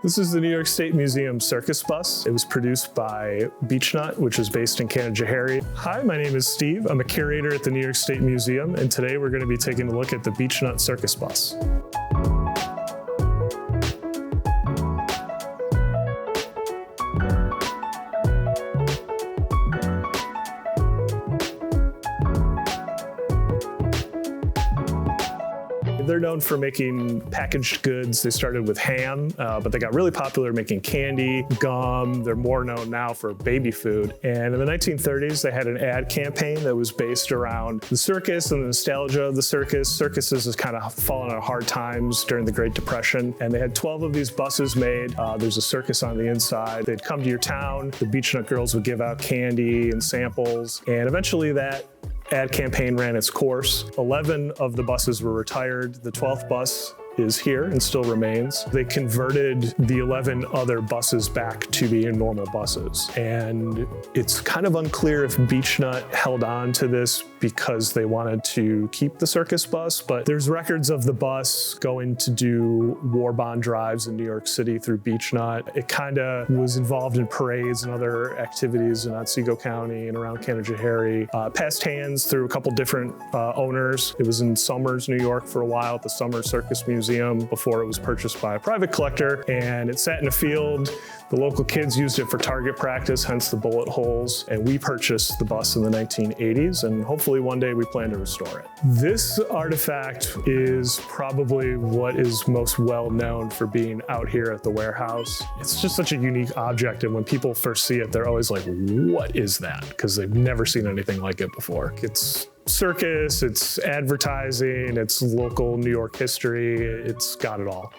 This is the New York State Museum Circus Bus. It was produced by Beech-Nut, which is based in Canajoharie. Hi, my name is Steve. I'm a curator at the New York State Museum, and today we're going to be taking a look at the Beech-Nut Circus Bus. They're known for making packaged goods. They started with ham, but they got really popular making candy, gum. They're more known now for baby food. And in the 1930s, they had an ad campaign that was based around the circus and the nostalgia of the circus. Circuses has kind of fallen on hard times during the Great Depression. And they had 12 of these buses made. There's a circus on the inside. They'd come to your town. The Beech-Nut girls would give out candy and samples. And eventually that ad campaign ran its course. 11 of the buses were retired. The 12th bus is here and still remains. They converted the 11 other buses back to being normal buses. And it's kind of unclear if Beech-Nut held on to this because they wanted to keep the circus bus, but there's records of the bus going to do war bond drives in New York City through Beech-Nut. It kind of was involved in parades and other activities in Otsego County and around Canajoharie. Passed hands through a couple different owners. It was in Somers, New York for a while at the Somers Circus Museum before it was purchased by a private collector, and it sat in a field. The local kids used it for target practice, hence the bullet holes, and we purchased the bus in the 1980s, and hopefully one day we plan to restore it. This artifact is probably what is most well known for being out here at the warehouse. It's just such a unique object, and when people first see it, they're always like, what is that? Because they've never seen anything like it before. It's circus, it's advertising, it's local New York history, it's got it all.